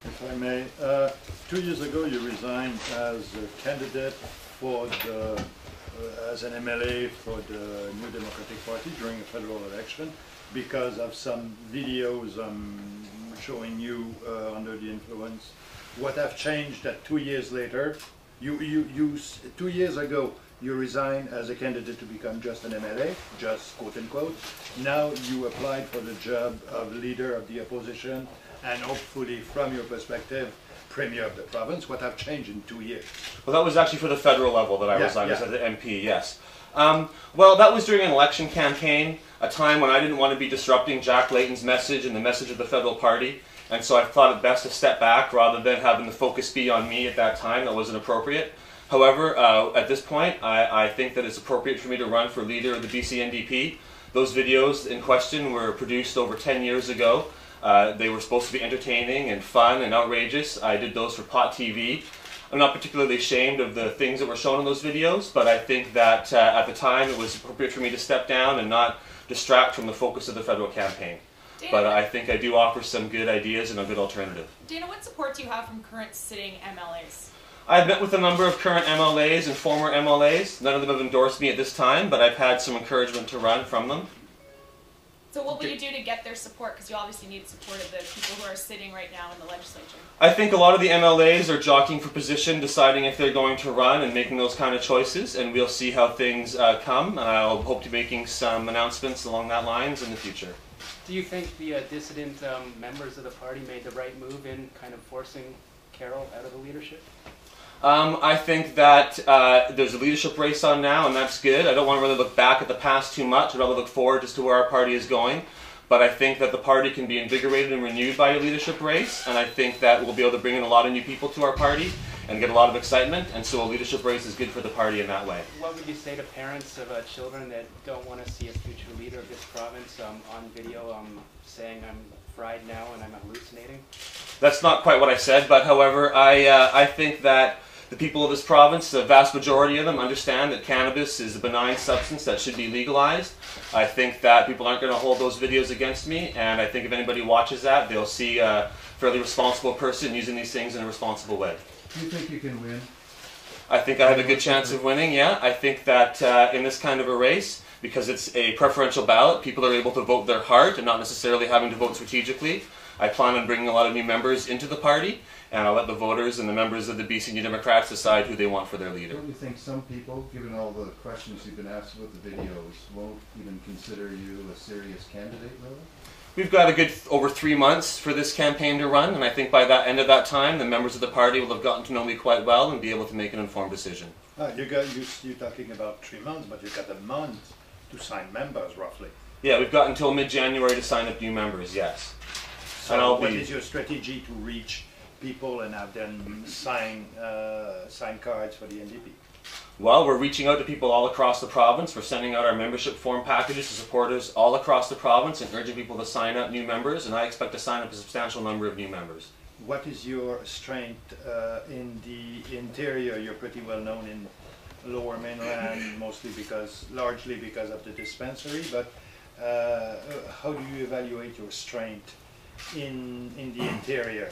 If I may, 2 years ago you resigned as a candidate for the, as an MLA for the New Democratic Party during a federal election because of some videos showing you under the influence. What have changed that 2 years later, 2 years ago you resigned as a candidate to become just an MLA, just quote unquote. Now you applied for the job of leader of the opposition and hopefully, from your perspective, premier of the province. What have changed in 2 years? Well, that was actually for the federal level that I resigned as the MP, yes. Well, that was during an election campaign, a time when I didn't want to be disrupting Jack Layton's message and the message of the federal party, and so I thought it best to step back rather than having the focus be on me at that time. That wasn't appropriate. However, at this point, I think that it's appropriate for me to run for leader of the BC NDP. Those videos in question were produced over 10 years ago. They were supposed to be entertaining and fun and outrageous. I did those for Pot TV. I'm not particularly ashamed of the things that were shown in those videos, but I think that at the time it was appropriate for me to step down and not distract from the focus of the federal campaign. Dana, but I think I do offer some good ideas and a good alternative. Dana, what support do you have from current sitting MLAs? I've met with a number of current MLAs and former MLAs. None of them have endorsed me at this time, but I've had some encouragement to run from them. So what will you do to get their support? Because you obviously need support of the people who are sitting right now in the legislature. I think a lot of the MLAs are jockeying for position, deciding if they're going to run and making those kind of choices, and we'll see how things come. I'll hope to be making some announcements along that lines in the future. Do you think the dissident members of the party made the right move in kind of forcing Carol out of the leadership? I think that there's a leadership race on now, and that's good. I don't want to really look back at the past too much. I'd rather look forward as to where our party is going. But I think that the party can be invigorated and renewed by a leadership race, and I think that we'll be able to bring in a lot of new people to our party and get a lot of excitement, and so a leadership race is good for the party in that way. What would you say to parents of children that don't want to see a future leader of this province on video saying I'm fried now and I'm hallucinating? That's not quite what I said, but however, I think that the people of this province, the vast majority of them, understand that cannabis is a benign substance that should be legalized. I think that people aren't going to hold those videos against me, and I think if anybody watches that, they'll see a fairly responsible person using these things in a responsible way. Do you think you can win? I think I have a good chance of winning, yeah. I think that in this kind of a race, because it's a preferential ballot, people are able to vote their heart and not necessarily having to vote strategically. I plan on bringing a lot of new members into the party, and I'll let the voters and the members of the BC New Democrats decide who they want for their leader. Don't you think some people, given all the questions you've been asked about the videos, won't even consider you a serious candidate, really? We've got a good over 3 months for this campaign to run, and I think by the end of that time, the members of the party will have gotten to know me quite well and be able to make an informed decision. You're talking about 3 months, but you've got a month to sign members, roughly. Yeah, we've got until mid-January to sign up new members, yes. So what is your strategy to reach people and have them sign cards for the NDP? Well, we're reaching out to people all across the province. We're sending out our membership form packages to supporters all across the province and urging people to sign up new members, and I expect to sign up a substantial number of new members. What is your strength in the interior? You're pretty well known in Lower Mainland, largely because of the dispensary, but how do you evaluate your strength in the interior?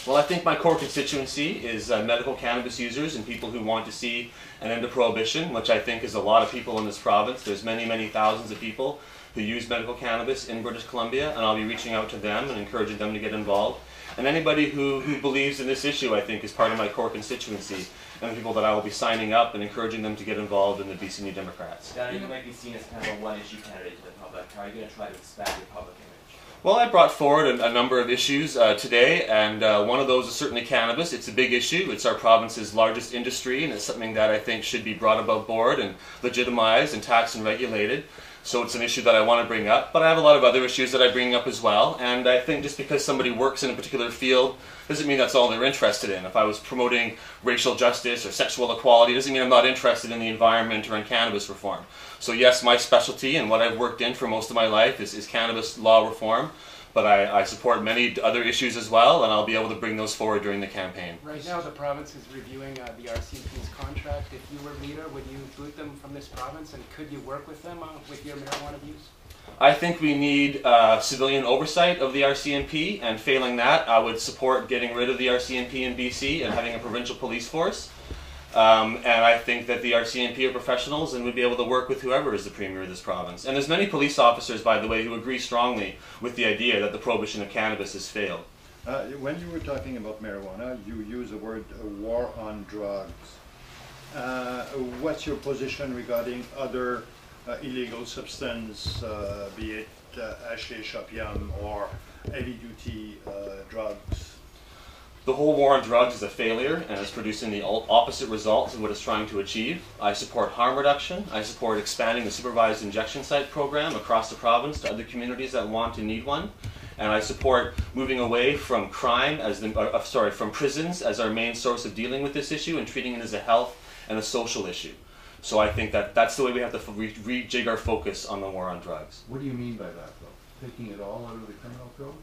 Well, I think my core constituency is medical cannabis users and people who want to see an end to prohibition, which I think is a lot of people in this province. There's many, many thousands of people who use medical cannabis in British Columbia, and I'll be reaching out to them and encouraging them to get involved. And anybody who believes in this issue, I think, is part of my core constituency, and the people that I will be signing up and encouraging them to get involved in the BC New Democrats. Now, you might be seen as kind of a one-issue candidate to the public. How are you going to try to expand your public image? Well, I brought forward a number of issues today, and one of those is certainly cannabis. It's a big issue. It's our province's largest industry, and it's something that I think should be brought above board and legitimized and taxed and regulated. So it's an issue that I want to bring up, but I have a lot of other issues that I bring up as well, and I think just because somebody works in a particular field doesn't mean that's all they're interested in. If I was promoting racial justice or sexual equality, doesn't mean I'm not interested in the environment or in cannabis reform. So yes, my specialty and what I've worked in for most of my life is cannabis law reform, but I support many other issues as well, and I'll be able to bring those forward during the campaign. Right now the province is reviewing the RCMP's contract. If you were leader, would you boot them from this province, and could you work with them with your marijuana views? I think we need civilian oversight of the RCMP, and failing that, I would support getting rid of the RCMP in BC and having a provincial police force. And I think that the RCMP are professionals and would be able to work with whoever is the premier of this province. And there's many police officers, by the way, who agree strongly with the idea that the prohibition of cannabis has failed. When you were talking about marijuana, you use the word war on drugs. What's your position regarding other illegal substance, be it hashish, opium, or heavy-duty drugs? The whole war on drugs is a failure and is producing the opposite results of what it's trying to achieve. I support harm reduction. I support expanding the supervised injection site program across the province to other communities that want and need one. And I support moving away from crime as from prisons as our main source of dealing with this issue and treating it as a health and a social issue. So I think that that's the way we have to rejig our focus on the war on drugs. What do you mean by that, though? Taking it all out of the criminal code?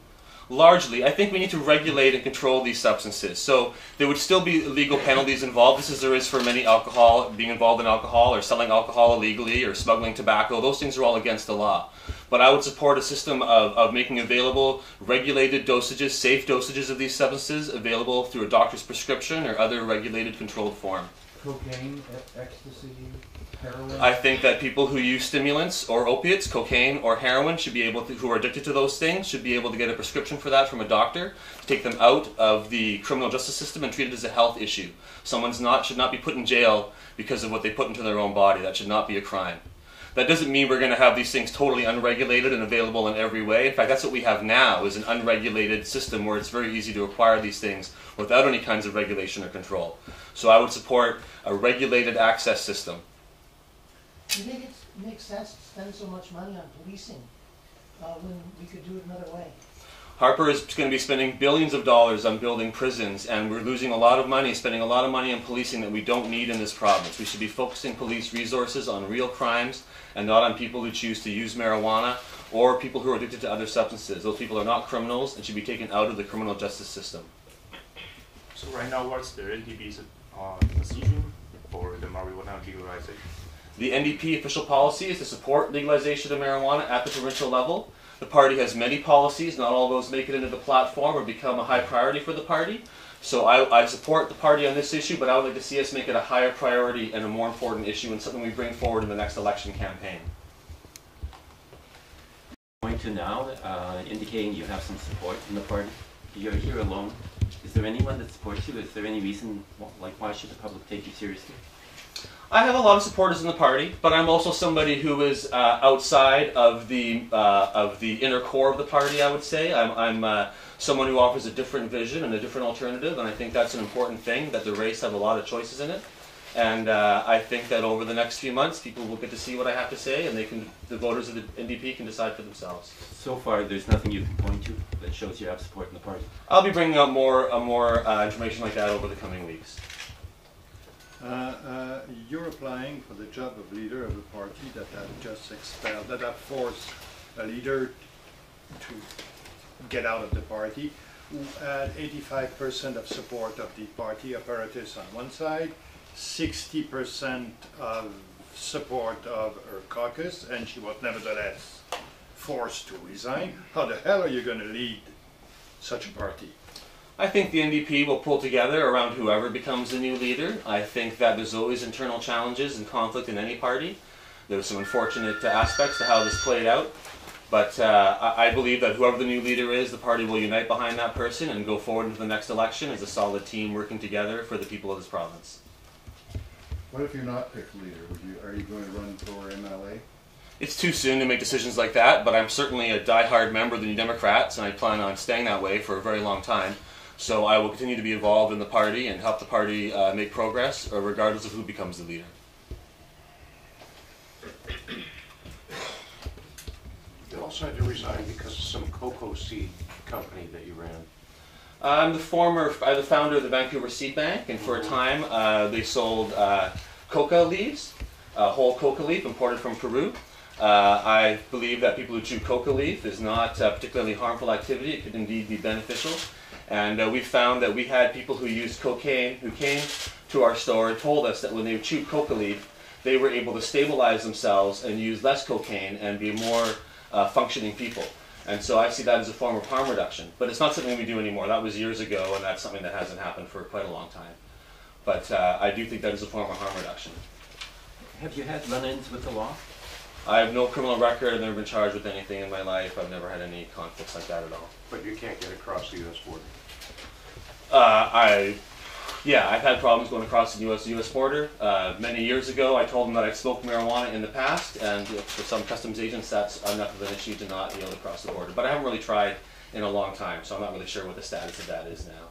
Largely, I think we need to regulate and control these substances. So there would still be legal penalties involved, just as there is for many alcohol, being involved in alcohol or selling alcohol illegally or smuggling tobacco. Those things are all against the law. But I would support a system of making available regulated dosages, safe dosages of these substances available through a doctor's prescription or other regulated controlled form. Cocaine, ecstasy, heroin? I think that people who use stimulants or opiates, cocaine or heroin, should be able to, who are addicted to those things, should be able to get a prescription for that from a doctor to take them out of the criminal justice system and treat it as a health issue. Someone should not be put in jail because of what they put into their own body. That should not be a crime. That doesn't mean we're going to have these things totally unregulated and available in every way. In fact, that's what we have now, is an unregulated system where it's very easy to acquire these things without any kinds of regulation or control. So I would support a regulated access system. Do you think it makes sense to spend so much money on policing when we could do it another way? Harper is going to be spending billions of dollars on building prisons, and we're losing a lot of money, spending a lot of money on policing that we don't need in this province. We should be focusing police resources on real crimes and not on people who choose to use marijuana or people who are addicted to other substances. Those people are not criminals and should be taken out of the criminal justice system. So right now, what's the NDP's position for the marijuana legalization? The NDP official policy is to support legalization of marijuana at the provincial level. The party has many policies, not all those make it into the platform or become a high priority for the party. So I support the party on this issue, but I would like to see us make it a higher priority and a more important issue and something we bring forward in the next election campaign. Going to now, indicating you have some support from the party. You're here alone. Is there anyone that supports you? Is there any reason, like, why should the public take you seriously? I have a lot of supporters in the party, but I'm also somebody who is outside of the inner core of the party, I would say. I'm someone who offers a different vision and a different alternative, and I think that's an important thing, that the race have a lot of choices in it. And I think that over the next few months, people will get to see what I have to say, and the voters of the NDP can decide for themselves. So far, there's nothing you can point to that shows you have support in the party. I'll be bringing out more information like that over the coming weeks. You're applying for the job of leader of a party that have just expelled, that have forced a leader to get out of the party, who had 85% of support of the party apparatus on one side, 60% of support of her caucus, and she was nevertheless forced to resign. How the hell are you going to lead such a party? I think the NDP will pull together around whoever becomes the new leader. I think that there's always internal challenges and conflict in any party. There's some unfortunate aspects to how this played out. But I believe that whoever the new leader is, the party will unite behind that person and go forward into the next election as a solid team working together for the people of this province. What if you're not picked leader? Are you going to run for MLA? It's too soon to make decisions like that, but I'm certainly a die-hard member of the New Democrats, and I plan on staying that way for a very long time. So I will continue to be involved in the party and help the party make progress, regardless of who becomes the leader. You also had to resign because of some cocoa seed company that you ran. I'm the founder of the Vancouver Seed Bank, and for a time they sold coca leaves, whole coca leaf imported from Peru. I believe that people who chew coca leaf is not a particularly harmful activity. It could indeed be beneficial. And we found that we had people who used cocaine who came to our store and told us that when they chewed coca leaf, they were able to stabilize themselves and use less cocaine and be more functioning people. And so I see that as a form of harm reduction. But it's not something we do anymore. That was years ago, and that's something that hasn't happened for quite a long time. But I do think that is a form of harm reduction. Have you had run-ins with the law? I have no criminal record. I've never been charged with anything in my life. I've never had any conflicts like that at all. But you can't get across the U.S. border. Yeah, I've had problems going across the U.S. border. Many years ago, I told them that I'd smoked marijuana in the past, and for some customs agents, that's enough of an issue to not be able to cross the border. But I haven't really tried in a long time, so I'm not really sure what the status of that is now.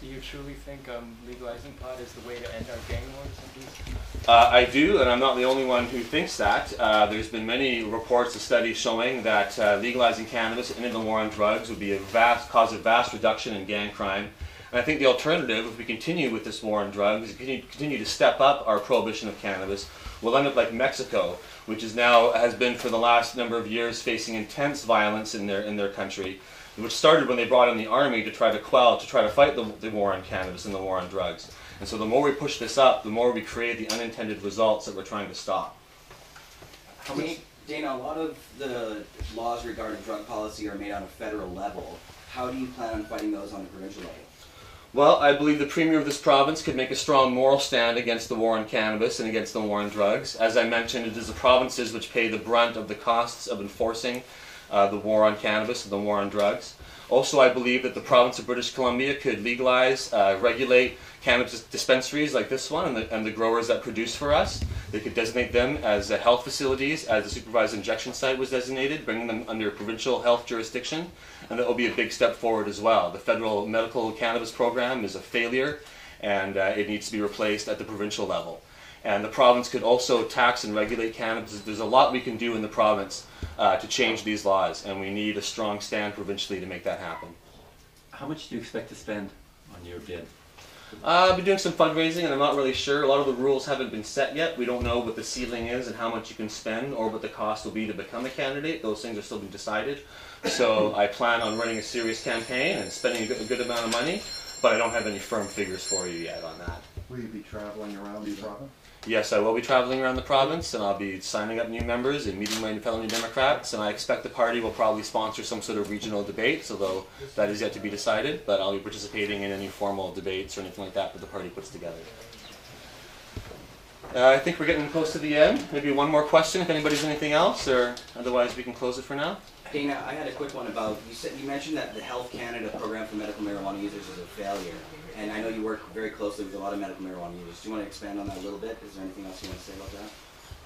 Do you truly think legalizing pot is the way to end our gang wars? I do, and I'm not the only one who thinks that. There's been many reports and studies showing that legalizing cannabis and the war on drugs would be cause a vast reduction in gang crime. And I think the alternative, if we continue with this war on drugs, continue to step up our prohibition of cannabis, we'll end up like Mexico, which is now has been for the last number of years facing intense violence in their country, which started when they brought in the army to try to fight the war on cannabis and the war on drugs. And so the more we push this up, the more we create the unintended results that we're trying to stop. Dana, a lot of the laws regarding drug policy are made on a federal level. How do you plan on fighting those on the provincial level? Well, I believe the Premier of this province could make a strong moral stand against the war on cannabis and against the war on drugs. As I mentioned, it is the provinces which pay the brunt of the costs of enforcing the war on cannabis and the war on drugs. Also, I believe that the province of British Columbia could legalize, regulate cannabis dispensaries like this one and the growers that produce for us. They could designate them as health facilities, as the supervised injection site was designated, bringing them under provincial health jurisdiction, and that will be a big step forward as well. The federal medical cannabis program is a failure, and it needs to be replaced at the provincial level. And the province could also tax and regulate cannabis. There's a lot we can do in the province to change these laws, and we need a strong stand provincially to make that happen. How much do you expect to spend on your bid? I've been doing some fundraising, and I'm not really sure. A lot of the rules haven't been set yet. We don't know what the ceiling is and how much you can spend or what the cost will be to become a candidate. Those things are still being decided. So I plan on running a serious campaign and spending a good amount of money, but I don't have any firm figures for you yet on that. Will you be traveling around the province? Yes, I will be traveling around the province, and I'll be signing up new members and meeting my fellow New Democrats, and I expect the party will probably sponsor some sort of regional debates, although that is yet to be decided, but I'll be participating in any formal debates or anything like that the party puts together. I think we're getting close to the end. Maybe one more question if anybody's anything else, or otherwise we can close it for now. Dana, I had a quick one about, you mentioned that the Health Canada program for medical marijuana users is a failure. And I know you work very closely with a lot of medical marijuana users. Do you want to expand on that a little bit? Is there anything else you want to say about that?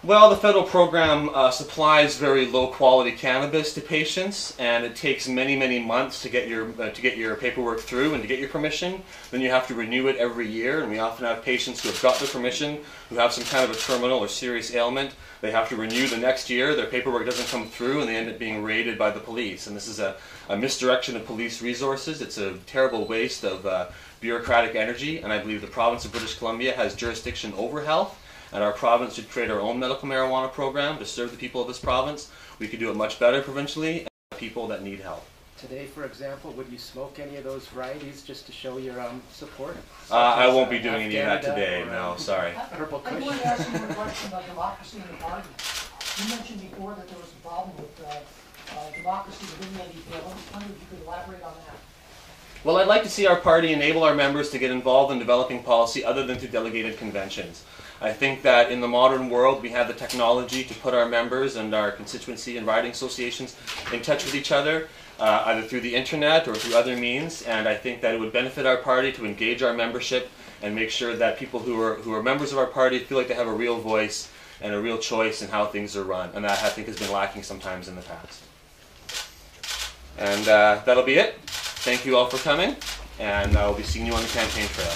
Well, the federal program supplies very low-quality cannabis to patients, and it takes many, many months to get your paperwork through and to get your permission. Then you have to renew it every year, and we often have patients who have got the permission, who have some kind of a terminal or serious ailment. They have to renew the next year. Their paperwork doesn't come through, and they end up being raided by the police. And this is a misdirection of police resources. It's a terrible waste of bureaucratic energy, and I believe the province of British Columbia has jurisdiction over health. And our province should create our own medical marijuana program to serve the people of this province. We could do it much better provincially and for people that need help. Today, for example, would you smoke any of those varieties just to show your support? I won't be doing any of that today, no, sorry. Purple I Kush. want to ask you a question about democracy in the party. You mentioned before that there was a problem with democracy within the NDP. I was wondering if you could elaborate on that. Well, I'd like to see our party enable our members to get involved in developing policy other than through delegated conventions. I think that in the modern world we have the technology to put our members and our constituency and riding associations in touch with each other, either through the internet or through other means, and I think that it would benefit our party to engage our membership and make sure that people who are members of our party feel like they have a real voice and a real choice in how things are run, and that I think has been lacking sometimes in the past. And that'll be it. Thank you all for coming, and I'll be seeing you on the campaign trail.